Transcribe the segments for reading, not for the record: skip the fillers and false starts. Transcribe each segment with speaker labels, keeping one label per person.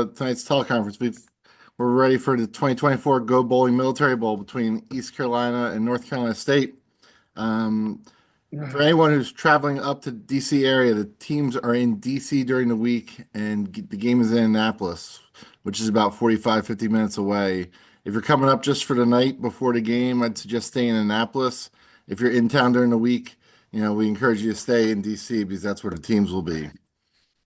Speaker 1: tonight's teleconference. We're ready for the 2024 Go Bowling Military Bowl between East Carolina and North Carolina State. Um, for anyone who's traveling up to DC area, the teams are in DC during the week, and the game is in Annapolis, which is about 45, 50 minutes away. If you're coming up just for the night before the game, I'd suggest staying in Annapolis. If you're in town during the week, we encourage you to stay in DC because that's where the teams will be.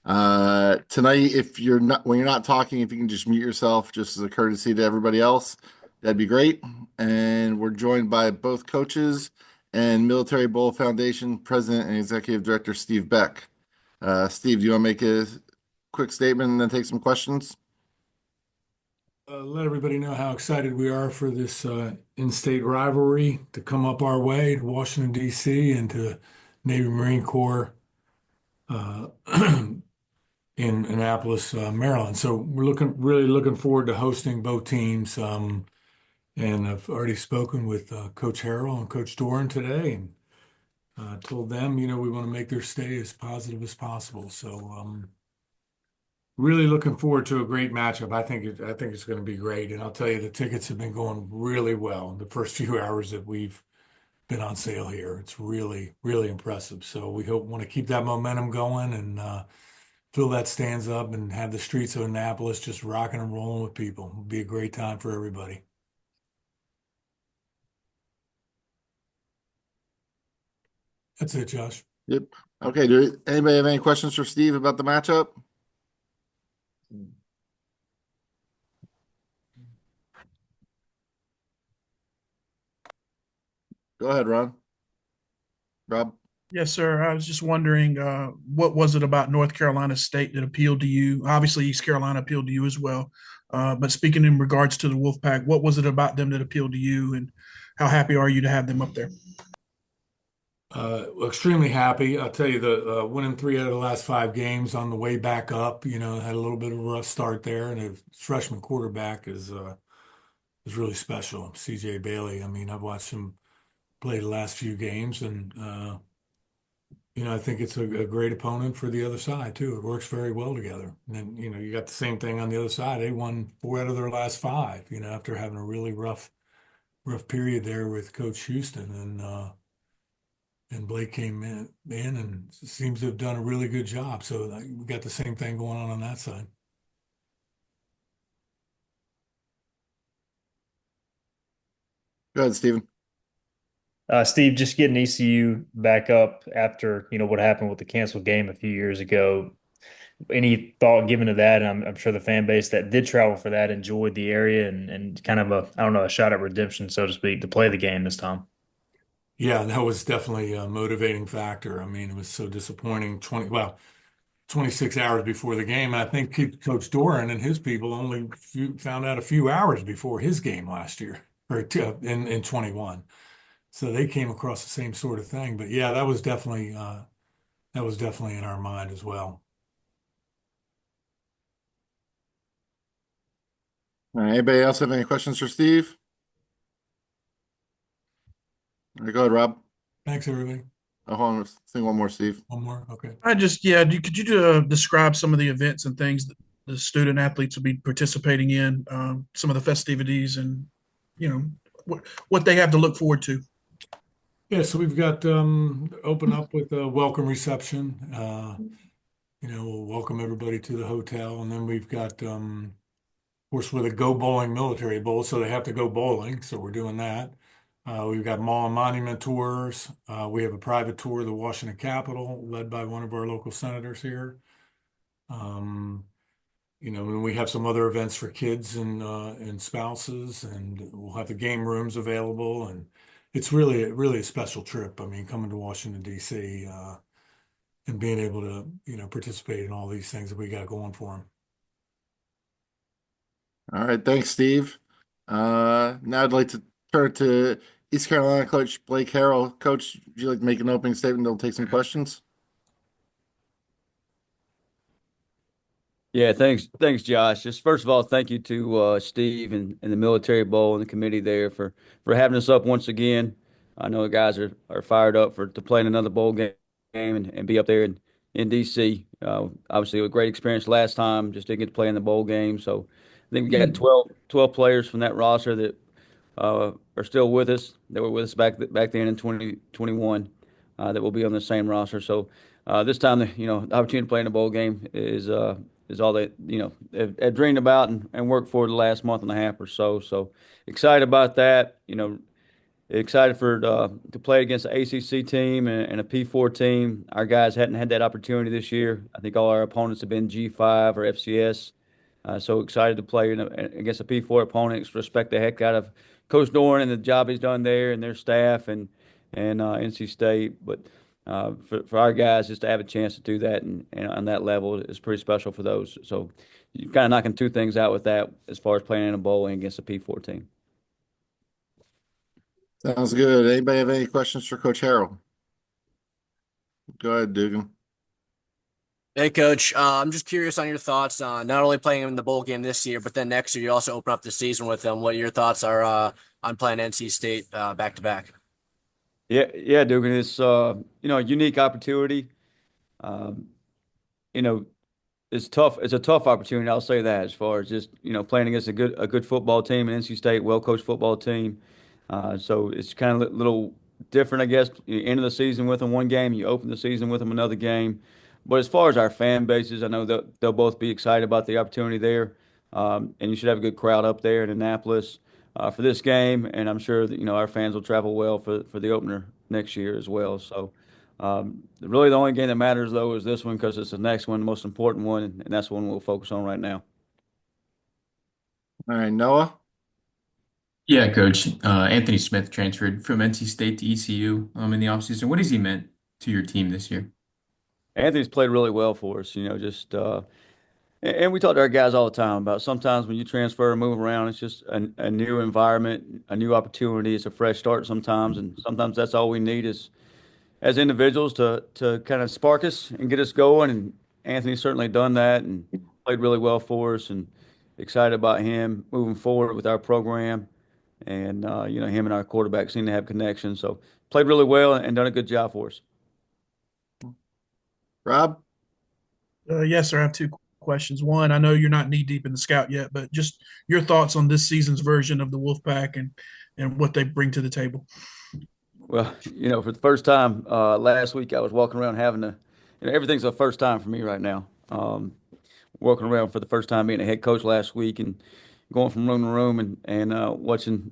Speaker 1: Tonight, if you're not when you're not talking, if you can just mute yourself just as a courtesy to everybody else, that'd be great. And we're joined by both coaches and Military Bowl Foundation President and Executive Director Steve Beck. Steve, do you want to make a quick statement and then take some questions?
Speaker 2: Let everybody know how excited we are for this in-state rivalry to come up our way to Washington, D.C. and to Navy Marine Corps uh, in Annapolis, Maryland. So we're really looking forward to hosting both teams. And I've already spoken with Coach Harrell and Coach Doeren today, and told them, we want to make their stay as positive as possible. So really looking forward to a great matchup. I think it's going to be great, and I'll tell you, the tickets have been going really well the first few hours that we've been on sale here. It's really, really impressive. So we want to keep that momentum going and fill that stands up and have the streets of Annapolis just rocking and rolling with people. It'll be a great time for everybody. That's it, Josh.
Speaker 1: Yep. Okay. Do anybody have any questions for Steve about the matchup? Go ahead, Ron. Rob.
Speaker 3: Yes, sir. I was just wondering, what was it about North Carolina State that appealed to you? Obviously, East Carolina appealed to you as well. But speaking in regards to the Wolfpack, what was it about them that appealed to you, and how happy are you to have them up there?
Speaker 2: Extremely happy. I'll tell you, the winning three out of the last five games on the way back up. Had a little bit of a rough start there, and the freshman quarterback is really special. CJ Bailey. I mean, I've watched him play the last few games, and I think it's a great opponent for the other side too. It works very well together. And then you got the same thing on the other side. They won four out of their last five. After having a really rough period there with Coach Houston, and Blake came in and seems to have done a really good job. So we got the same thing going on that side.
Speaker 1: Go ahead, Steven.
Speaker 4: Steve, just getting ECU back up after, what happened with the canceled game a few years ago. Any thought given to that? And I'm sure the fan base that did travel for that enjoyed the area and kind of I don't know, a shot at redemption, so to speak, to play the game this time.
Speaker 2: Yeah, that was definitely a motivating factor. I mean, it was so disappointing. 26 hours before the game. I think Coach Doeren and his people only found out a few hours before his game last year or in 21. So they came across the same sort of thing. But yeah, that was definitely in our mind as well.
Speaker 1: All right, anybody else have any questions for Steve? All right, go ahead, Rob.
Speaker 2: Thanks, everybody.
Speaker 1: Oh, hold on, sing one more, Steve.
Speaker 2: One more. Okay.
Speaker 3: Could you describe some of the events and things that the student athletes will be participating in, some of the festivities, and you know what they have to look forward to?
Speaker 2: Yeah, so we've got open up with a welcome reception. We'll welcome everybody to the hotel, and then we've got, of course, with a Go Bowling Military Bowl, so they have to go bowling. So we're doing that. We've got mall and monument tours. We have a private tour of the Washington Capitol, led by one of our local senators here. Um, and we have some other events for kids and spouses, and we'll have the game rooms available. And it's really a special trip. I mean, coming to Washington, D.C., and being able to, participate in all these things that we got going for them.
Speaker 1: All right, thanks, Steve. Now I'd like to turn to East Carolina coach Blake Harrell. Coach, would you like to make an opening statement? We'll take some questions.
Speaker 5: Yeah, thanks, Josh. Just first of all, thank you to Steve and the Military Bowl and the committee there for having us up once again. I know the guys are fired up to play in another bowl game and be up there and in DC. Obviously, a great experience last time, just didn't get to play in the bowl game. So I think we got 12 players from that roster that are still with us. They were with us back then in 2021 that will be on the same roster. So this time, the opportunity to play in a bowl game is all that have dreamed about and worked for the last month and a half or so. So excited about that. Excited to play against an ACC team and a P4 team. Our guys hadn't had that opportunity this year. I think all our opponents have been G5 or FCS. So excited to play against a P4 opponent. Respect the heck out of Coach Doeren and the job he's done there and their staff and NC State. But for our guys, just to have a chance to do that and on that level is pretty special for those. So you're kind of knocking two things out with that as far as playing in a bowl and against a P4 team.
Speaker 1: Sounds good. Anybody have any questions for Coach Harrell? Go ahead, Dugan.
Speaker 6: Hey, Coach. I'm just curious on your thoughts on not only playing in the bowl game this year, but then next year you also open up the season with them. What your thoughts are on playing NC State back to back?
Speaker 5: Yeah, Dugan. It's a unique opportunity. Um, you know, it's tough. It's a tough opportunity. I'll say that as far as just playing against a good football team, an NC State well coached football team. So it's kind of a little different, I guess. You end of the season with them one game, you open the season with them another game. But as far as our fan bases, I know they'll both be excited about the opportunity there, and you should have a good crowd up there in Annapolis for this game. And I'm sure that our fans will travel well for the opener next year as well. So. Really, the only game that matters though is this one because it's the next one, the most important one, and that's the one we'll focus on right now.
Speaker 1: All right, Noah.
Speaker 7: Yeah, Coach. Anthony Smith transferred from NC State to ECU in the offseason. What has he meant to your team this year?
Speaker 5: Anthony's played really well for us, just and we talk to our guys all the time about sometimes when you transfer and move around, it's just a new environment, a new opportunity. It's a fresh start sometimes, and sometimes that's all we need is as individuals to kind of spark us and get us going. And Anthony's certainly done that and played really well for us. And excited about him moving forward with our program. And him and our quarterback seem to have connections. So played really well and done a good job for us.
Speaker 1: Rob.
Speaker 3: Yes, sir. I have two questions. One, I know you're not knee deep in the scout yet, but just your thoughts on this season's version of the Wolfpack and what they bring to the table.
Speaker 5: Well, for the first time last week, I was walking around having everything's a first time for me right now. Walking around for the first time being a head coach last week and going from room to room and watching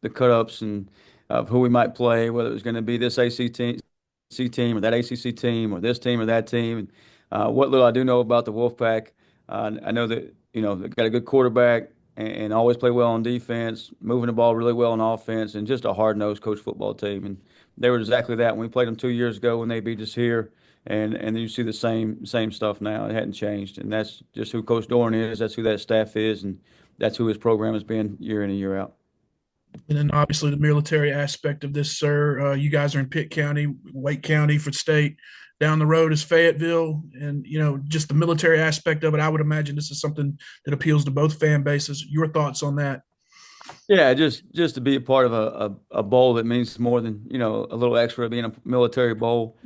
Speaker 5: the cut-ups and of who we might play, whether it was going to be this ACC team or that ACC team or this team or that team. And what little I do know about the Wolfpack, I know that, they've got a good quarterback and always play well on defense, moving the ball really well on offense, and just a hard-nosed coach football team. And they were exactly that when we played them 2 years ago when they beat us here. And then you see the same stuff now. It hadn't changed. And that's just who Coach Doeren is. That's who that staff is. And that's who his program has been year in and year out.
Speaker 3: And then obviously the military aspect of this, sir. You guys are in Pitt County, Wake County for state. Down the road is Fayetteville, and just the military aspect of it. I would imagine this is something that appeals to both fan bases. Your thoughts on that?
Speaker 5: Yeah, just to be a part of a bowl that means more than a little extra being a military bowl,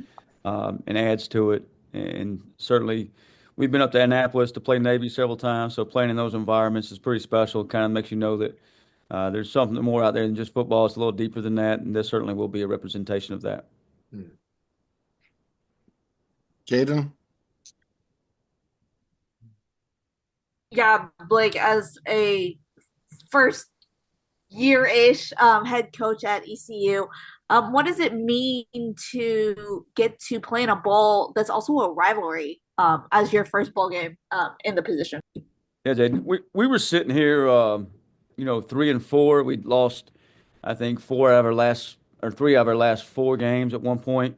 Speaker 5: and adds to it. And certainly, we've been up to Annapolis to play Navy several times, so playing in those environments is pretty special. It kind of makes you know that there's something more out there than just football. It's a little deeper than that, and this certainly will be a representation of that.
Speaker 1: Jaden.
Speaker 8: Yeah, Blake, as a first year-ish head coach at ECU, what does it mean to get to play in a bowl that's also a rivalry as your first bowl game in the position?
Speaker 5: Yeah, Jaden, we were sitting here, 3-4. We'd lost, I think, 3 out of our last 4 games at one point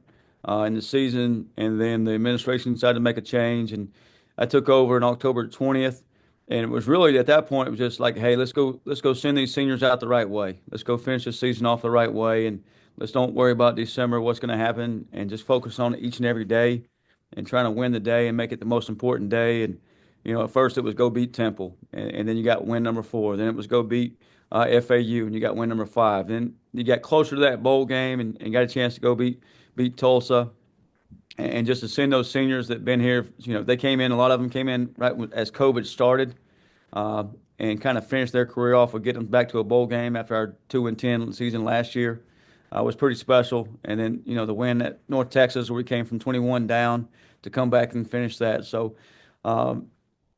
Speaker 5: in the season, and then the administration decided to make a change, and I took over on October 20th, and it was really at that point it was just like, hey, let's go send these seniors out the right way. Let's go finish the season off the right way, and let's don't worry about December, what's going to happen, and just focus on each and every day, and trying to win the day and make it the most important day. And at first it was go beat Temple, and then you got win number 4. Then it was go beat FAU, and you got win number 5. Then you got closer to that bowl game and got a chance to go beat Tulsa. and just to send those seniors that been here, they came in, a lot of them came in as COVID started, uh, and kind of finished their career off with getting them back to a bowl game after our 2-10 season last year. Was pretty special. And then, the win at North Texas, where we came from 21 down to come back and finish that. So, um,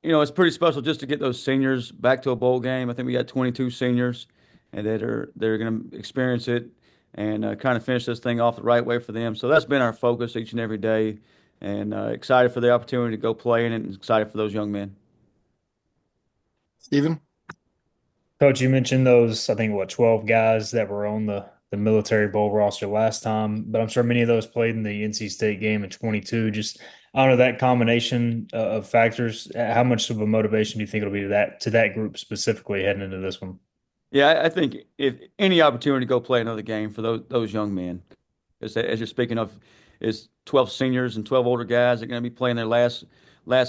Speaker 5: it's pretty special just to get those seniors back to a bowl game. I think we got 22 seniors, and they're going to experience it and kind of finish this thing off the right way for them. So that's been our focus each and every day, and excited for the opportunity to go play in it, and excited for those young men.
Speaker 1: Stephen?
Speaker 4: Coach, you mentioned those, I think, 12 guys that were on the military bowl roster last time, but I'm sure many of those played in the NC State game in 22. Just out of that combination of factors, how much of a motivation do you think it'll be to that group specifically heading into this one?
Speaker 5: Yeah, I think if any opportunity to go play another game for those young men, as you're speaking of, is 12 seniors and 12 older guys that are going to be playing their last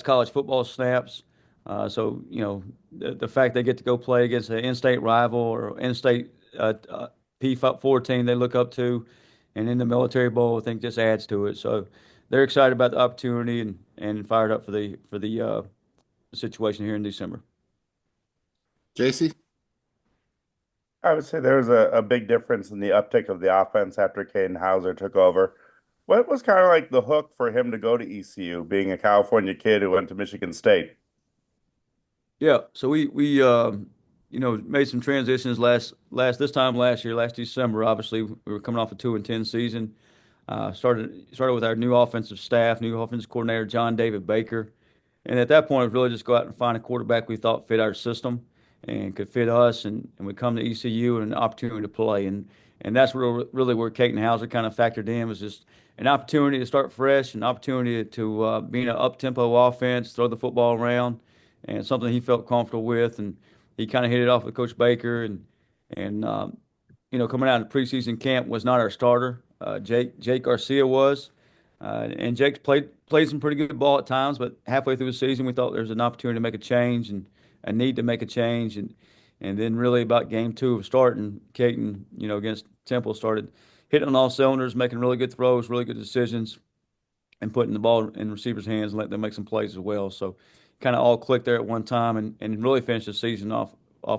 Speaker 5: college football snaps. So the fact they get to go play against an in-state rival or in-state P4 team they look up to, and in the Military Bowl, I think just adds to it. So they're excited about the opportunity and fired up for the situation here in December.
Speaker 1: JC?
Speaker 9: I would say there was a big difference in the uptick of the offense after Caden Hauser took over. What was kind of like the hook for him to go to ECU, being a California kid who went to Michigan State?
Speaker 5: Yeah, so we made some transitions last year, last December. Obviously, we were coming off a 2-10 season. Started with our new offensive staff, new offensive coordinator John David Baker, and at that point, it was really just go out and find a quarterback we thought fit our system and could fit us, and we come to ECU and an opportunity to play, and that's really where Caden Hauser kind of factored in, was just an opportunity to start fresh, an opportunity to be in an up-tempo offense, throw the football around, and something he felt comfortable with, and he kind of hit it off with Coach Baker, and coming out of preseason camp was not our starter. Jake Garcia was, and Jake played some pretty good ball at times, but halfway through the season, we thought there was an opportunity to make a change and a need to make a change, and then really about game two of starting, Caden, against Temple, started hitting on all cylinders, making really good throws, really good decisions, and putting the ball in receivers' hands and let them make some plays as well. So kind of all clicked there at one time, and really finished the season off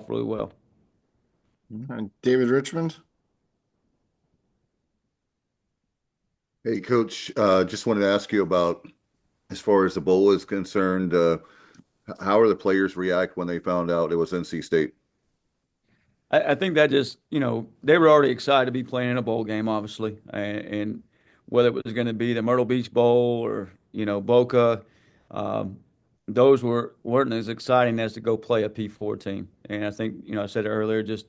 Speaker 5: really well.
Speaker 1: David Richmond?
Speaker 10: Hey, Coach, just wanted to ask you about, as far as the bowl is concerned, how are the players react when they found out it was NC State?
Speaker 5: I think that just, they were already excited to be playing in a bowl game, obviously, and whether it was going to be the Myrtle Beach Bowl or, Boca, those weren't as exciting as to go play a P4 team. And I think, I said it earlier, just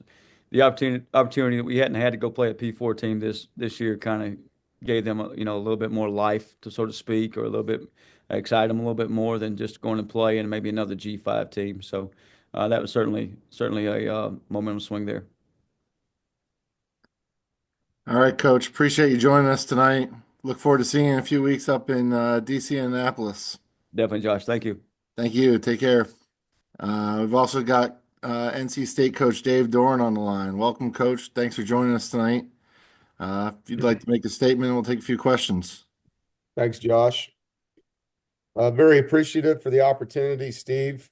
Speaker 5: the opportunity that we hadn't had to go play a P4 team this year kind of gave them, a little bit more life, to so to speak, or a little bit excite them a little bit more than just going to play in maybe another G5 team. So that was certainly a momentum swing there.
Speaker 1: All right, Coach. Appreciate you joining us tonight. Look forward to seeing you in a few weeks up in DC and Annapolis.
Speaker 5: Definitely, Josh. Thank you.
Speaker 1: Thank you. Take care. We've also got NC State coach Dave Doeren on the line. Welcome, Coach. Thanks for joining us tonight. If you'd like to make a statement, we'll take a few questions.
Speaker 11: Thanks, Josh. Very appreciative for the opportunity, Steve.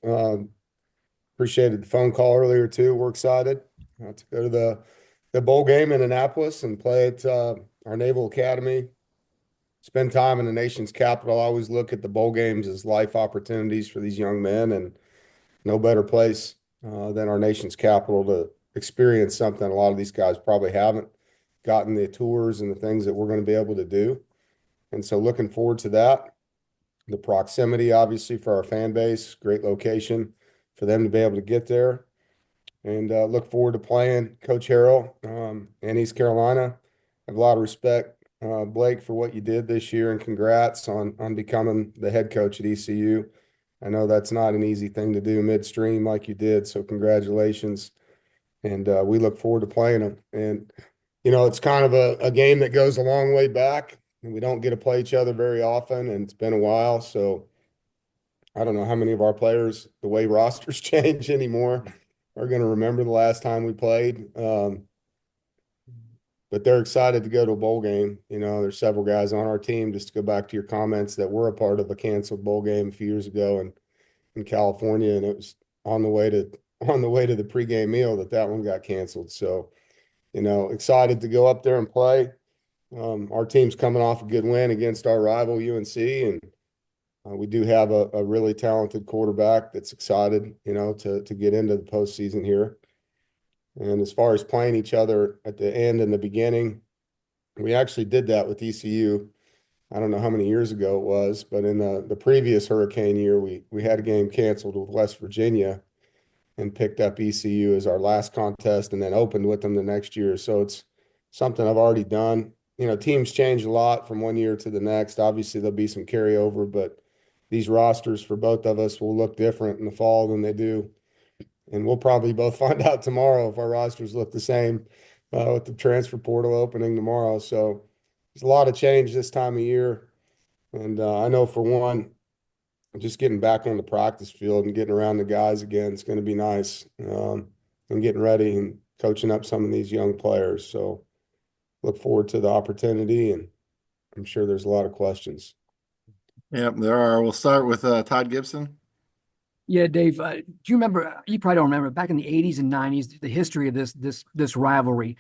Speaker 11: Appreciated the phone call earlier too. We're excited to go to the bowl game in Annapolis and play at our Naval Academy. Spend time in the nation's capital. I always look at the bowl games as life opportunities for these young men, and no better place than our nation's capital to experience something a lot of these guys probably haven't gotten, the tours and the things that we're going to be able to do. And so looking forward to that. The proximity, obviously, for our fan base, great location for them to be able to get there. And look forward to playing Coach Harrell in East Carolina. I have a lot of respect, Blake, for what you did this year, and congrats on becoming the head coach at ECU. I know that's not an easy thing to do midstream like you did, so congratulations. And we look forward to playing them. And, it's kind of a game that goes a long way back, and we don't get to play each other very often, and it's been a while. So I don't know how many of our players, the way rosters change anymore, are going to remember the last time we played. but they're excited to go to a bowl game. You know, there's several guys on our team, just to go back to your comments, that were a part of a canceled bowl game a few years ago in California, and it was on the way to the pregame meal that one got canceled. So, you know, excited to go up there and play. Our team's coming off a good win against our rival UNC, and we do have a really talented quarterback that's excited, you know, to get into the postseason here. And as far as playing each other at the end and the beginning, we actually did that with ECU. I don't know how many years ago it was, but in the previous hurricane year, we had a game canceled with West Virginia and picked up ECU as our last contest and then opened with them the next year. So it's something I've already done. You know, teams change a lot from one year to the next. Obviously, there'll be some carryover, but these rosters for both of us will look different in the fall than they do. And we'll probably both find out tomorrow if our rosters look the same with the transfer portal opening tomorrow. So there's a lot of change this time of year. And I know for one, just getting back on the practice field and getting around the guys again, it's going to be nice. And getting ready and coaching up some of these young players. So look forward to the opportunity, and I'm sure there's a lot of questions.
Speaker 1: Yep, there are. We'll start with Todd Gibson.
Speaker 12: Yeah, Dave, do you remember, you probably don't remember, back in the 80s and 90s, the history of this rivalry,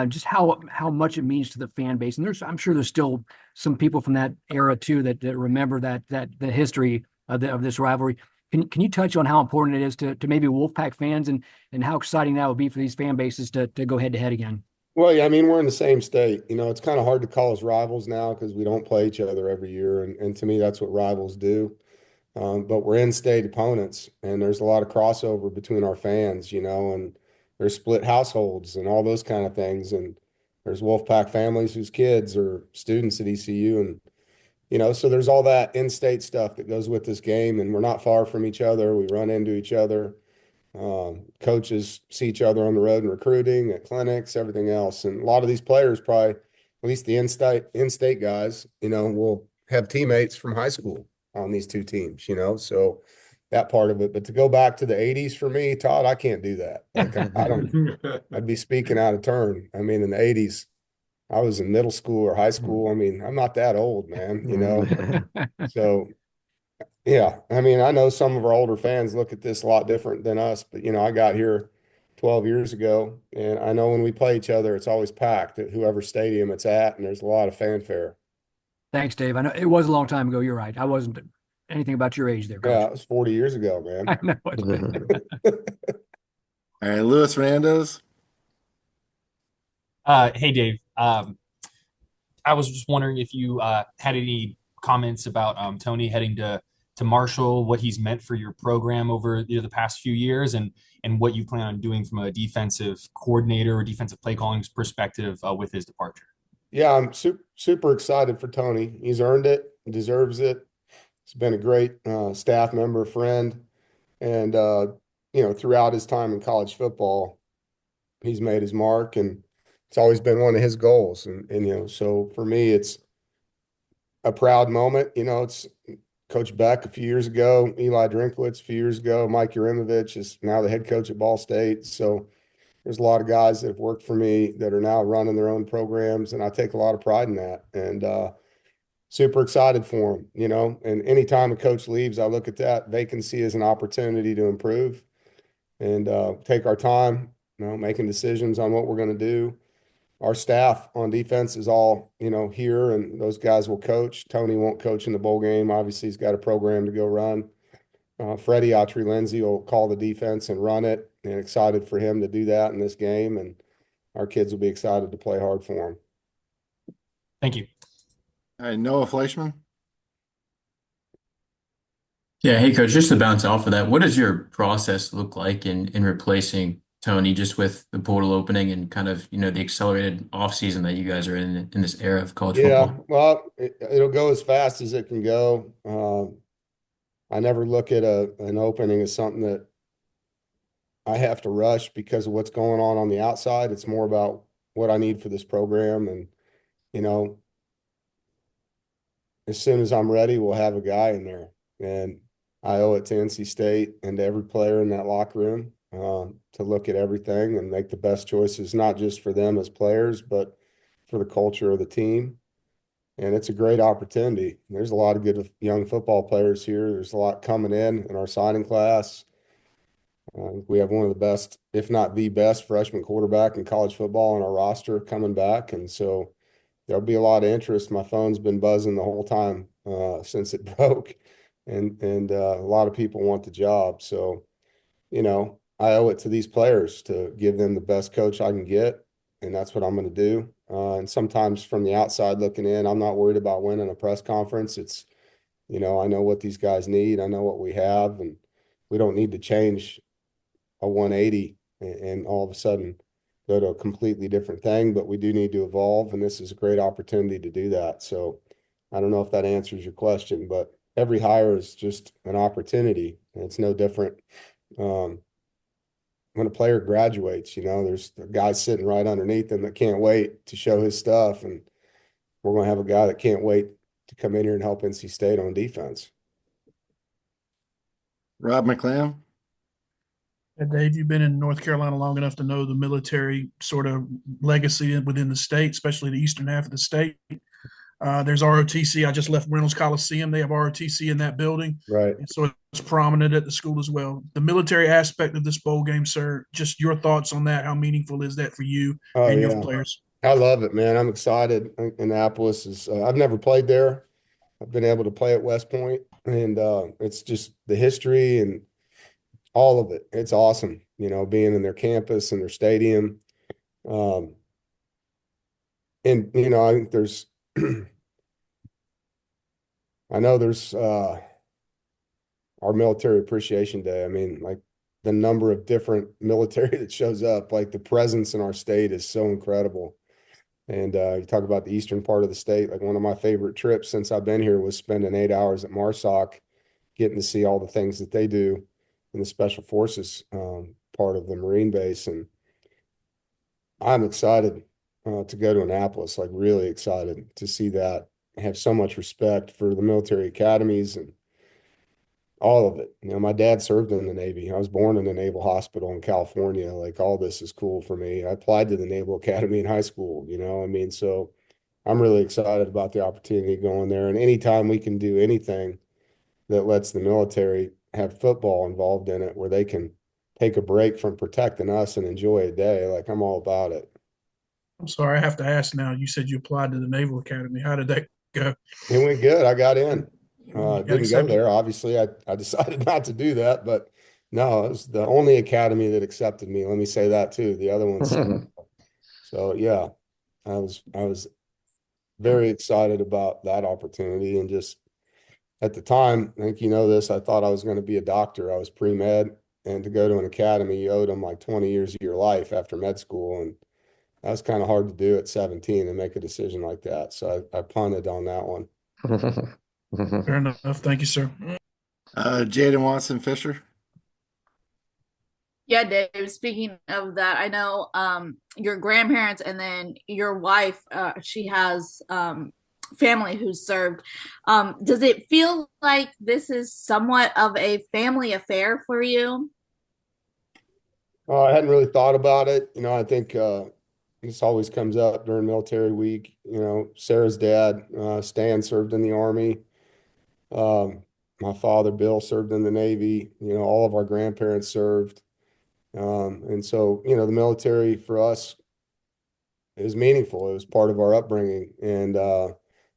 Speaker 12: just how much it means to the fan base. And I'm sure there's still some people from that era too that remember that the history of this rivalry. Can you touch on how important it is to maybe Wolfpack fans, and how exciting that would be for these fan bases to go head to head again?
Speaker 11: Well, yeah, I mean, we're in the same state. You know, it's kind of hard to call us rivals now because we don't play each other every year. And to me, that's what rivals do. But we're in-state opponents, and there's a lot of crossover between our fans, you know, and there's split households and all those kind of things. And there's Wolfpack families whose kids are students at ECU. And, you know, so there's all that in-state stuff that goes with this game. And we're not far from each other. We run into each other. Coaches see each other on the road in recruiting, at clinics, everything else. And a lot of these players probably, at least the in-state guys, you know, will have teammates from high school on these two teams, you know, so that part of it. But to go back to the 80s for me, Todd, I can't do that. Like, I don't, I'd be speaking out of turn. I mean, in the 80s, I was in middle school or high school. I mean, I'm not that old, man, you know. So, yeah, I mean, I know some of our older fans look at this a lot different than us, but, you know, I got here 12 years ago, and I know when we play each other, it's always packed at whoever stadium it's at, and there's a lot of fanfare.
Speaker 12: Thanks, Dave. I know it was a long time ago. You're right. I wasn't anything about your age there, Coach.
Speaker 11: Yeah, it was 40 years ago, man.
Speaker 12: I know.
Speaker 1: All right, Luis Hernandez.
Speaker 13: Hey, Dave. I was just wondering if you had any comments about Tony heading to Marshall, what he's meant for your program over the past few years, and what you plan on doing from a defensive coordinator or defensive play calling perspective with his departure.
Speaker 11: Yeah, I'm super excited for Tony. He's earned it, deserves it. He's been a great staff member, friend, and you know, throughout his time in college football, he's made his mark, and it's always been one of his goals. And you know, so for me, it's a proud moment. You know, it's Coach Beck a few years ago, Eli Drinkwitz a few years ago, Mike Urimovich is now the head coach at Ball State. So there's a lot of guys that have worked for me that are now running their own programs, and I take a lot of pride in that. And super excited for them, you know. And anytime a coach leaves, I look at that vacancy as an opportunity to improve and take our time, you know, making decisions on what we're going to do. Our staff on defense is all, you know, here, and those guys will coach. Tony won't coach in the bowl game. Obviously, he's got a program to go run. Freddie Autry-Lindsay will call the defense and run it, and excited for him to do that in this game. And our kids will be excited to play hard for him.
Speaker 13: Thank you.
Speaker 1: All right, Noah Fleischman.
Speaker 7: Yeah, hey coach, just to bounce off of that, what does your process look like in replacing Tony, just with the portal opening and kind of, you know, the accelerated offseason that you guys are in this era of college football?
Speaker 11: Well, it'll go as fast as it can go. I never look at an opening as something that I have to rush because of what's going on the outside. It's more about what I need for this program. And, you know, as soon as I'm ready, we'll have a guy in there. And I owe it to NC State and to every player in that locker room to look at everything and make the best choices, not just for them as players, but for the culture of the team. And it's a great opportunity. There's a lot of good young football players here. There's a lot coming in our signing class. We have one of the best, if not the best, freshman quarterback in college football on our roster coming back. And so there'll be a lot of interest. My phone's been buzzing the whole time since it broke. And a lot of people want the job. So, I owe it to these players to give them the best coach I can get. And that's what I'm going to do. And sometimes from the outside looking in, I'm not worried about winning a press conference. It's, I know what these guys need. I know what we have, and we don't need to change a 180 and all of a sudden go to a completely different thing, but we do need to evolve, and this is a great opportunity to do that. So I don't know if that answers your question, but every hire is just an opportunity, and it's no different. When a player graduates, there's a guy sitting right underneath him that can't wait to show his stuff, and we're going to have a guy that can't wait to come in here and help NC State on defense.
Speaker 1: Rob McClam.
Speaker 3: Dave, you've been in North Carolina long enough to know the military sort of legacy within the state, especially the eastern half of the state. There's ROTC. I just left Reynolds Coliseum. They have ROTC in that building.
Speaker 11: Right.
Speaker 3: And so it's prominent at the school as well. The military aspect of this bowl game, sir, just your thoughts on that. How meaningful is that for you and your players?
Speaker 11: I love it, man. I'm excited. Annapolis is, I've never played there. I've been able to play at West Point, and it's just the history and all of it. It's awesome, being in their campus and their stadium. And, I think there's, I know there's our Military Appreciation Day. I mean, like the number of different military that shows up, like the presence in our state is so incredible. And you talk about the eastern part of the state, like one of my favorite trips since I've been here was spending 8 hours at MARSOC, getting to see all the things that they do in the Special Forces part of the Marine base. And I'm excited to go to Annapolis, like really excited to see that. I have so much respect for the military academies and all of it. My dad served in the Navy. I was born in a naval hospital in California. Like all this is cool for me. I applied to the Naval Academy in high school, so I'm really excited about the opportunity going there. And anytime we can do anything that lets the military have football involved in it, where they can take a break from protecting us and enjoy a day, like I'm all about it.
Speaker 3: I'm sorry, I have to ask now. You said you applied to the Naval Academy. How did that go?
Speaker 11: It went good. I got in.
Speaker 3: got
Speaker 11: Didn't go
Speaker 3: accepted?
Speaker 11: there. Obviously, I decided not to do that, but no, it was the only academy that accepted me. Let me say that too. The other ones. So yeah, I was very excited about that opportunity, and just at the time, I think this, I thought I was going to be a doctor. I was pre-med, and to go to an academy, you owed them like 20 years of your life after med school, and that was kind of hard to do at 17 and make a decision like that. So I punted on that one.
Speaker 3: Fair enough. Thank you, sir.
Speaker 1: Jaden Watson Fisher.
Speaker 8: Yeah, Dave, speaking of that, I know your grandparents and then your wife, she has family who's served. Does it feel like this is somewhat of a family affair for you?
Speaker 11: I hadn't really thought about it. I think this always comes up during military week. Sarah's dad, Stan, served in the Army. My father, Bill, served in the Navy. All of our grandparents served. And so, the military for us is meaningful. It was part of our upbringing. And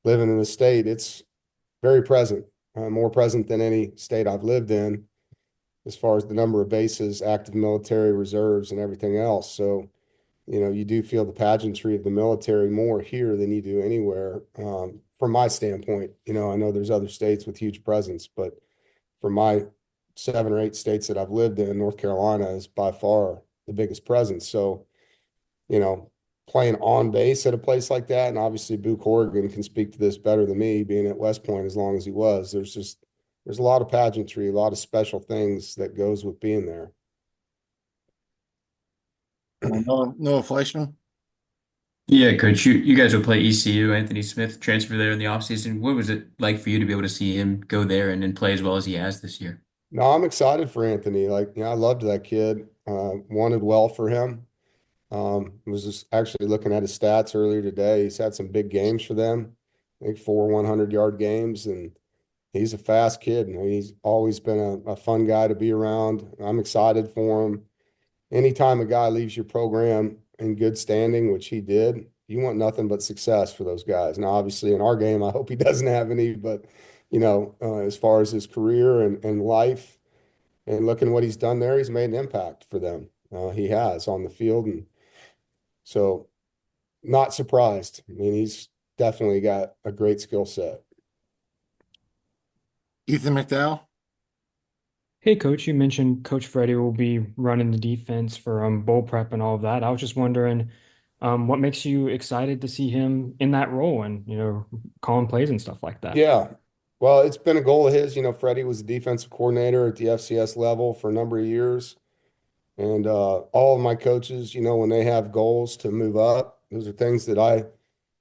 Speaker 11: living in the state, it's very present, more present than any state I've lived in, as far as the number of bases, active military reserves, and everything else. So, you do feel the pageantry of the military more here than you do anywhere. From my standpoint, I know there's other states with huge presence, but from my 7 or 8 states that I've lived in, North Carolina is by far the biggest presence. So, playing on base at a place like that, and obviously Boo Corrigan can speak to this better than me, being at West Point as long as he was, there's a lot of pageantry, a lot of special things that goes with being there.
Speaker 1: Noah Fleischman.
Speaker 7: Yeah, Coach, you guys will play ECU. Anthony Smith transferred there in the offseason. What was it like for you to be able to see him go there and then play as well as he has this year?
Speaker 11: No, I'm excited for Anthony. I loved that kid. Wanted well for him. Was just actually looking at his stats earlier today. He's had some big games for them. I think 4 100-yard games, and he's a fast kid. And he's always been a fun guy to be around. I'm excited for him. Anytime a guy leaves your program in good standing, which he did, you want nothing but success for those guys. Now, obviously, in our game, I hope he doesn't have any, but as far as his career and life and looking what he's done there, he's made an impact for them. He has on the field, and so not surprised. I mean, he's definitely got a great skill set.
Speaker 1: Ethan McDowell.
Speaker 14: Hey, Coach, you mentioned Coach Freddie will be running the defense for bowl prep and all of that. I was just wondering, what makes you excited to see him in that role and, calling plays and stuff like that?
Speaker 11: Yeah. Well, it's been a goal of his. Freddie was a defensive coordinator at the FCS level for a number of years. And all of my coaches, when they have goals to move up, those are things that I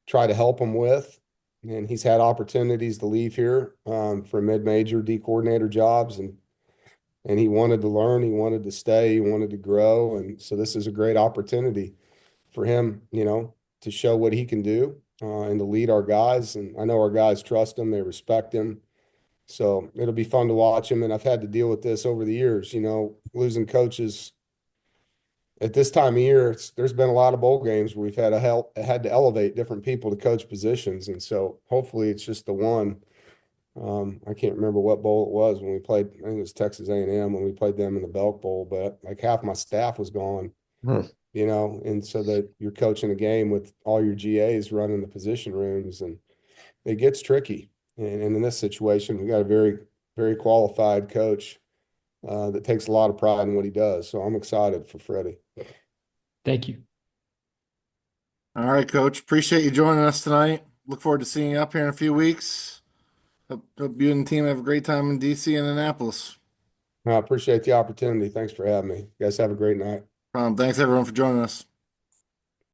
Speaker 11: try to help them with. And he's had opportunities to leave here for mid-major D coordinator jobs, and he wanted to learn, he wanted to stay, he wanted to grow. And so this is a great opportunity for him, to show what he can do and to lead our guys. And I know our guys trust him, they respect him. So it'll be fun to watch him. And I've had to deal with this over the years, losing coaches at this time of year. There's been a lot of bowl games where we've had to elevate different people to coach positions. And so hopefully it's just the one. I can't remember what bowl it was when we played. I think it was Texas A&M when we played them in the Belk Bowl, but like half my staff was gone, and so that you're coaching a game with all your GAs running the position rooms, and it gets tricky. And in this situation, we got a very, very qualified coach that takes a lot of pride in what he does. So I'm excited for Freddie.
Speaker 14: Thank you.
Speaker 1: All right, Coach. Appreciate you joining us tonight. Look forward to seeing you up here in a few weeks. Hope you and the team have a great time in DC and Annapolis.
Speaker 11: I appreciate the opportunity. Thanks for having me. You guys have a great night.
Speaker 1: Thanks everyone for joining us.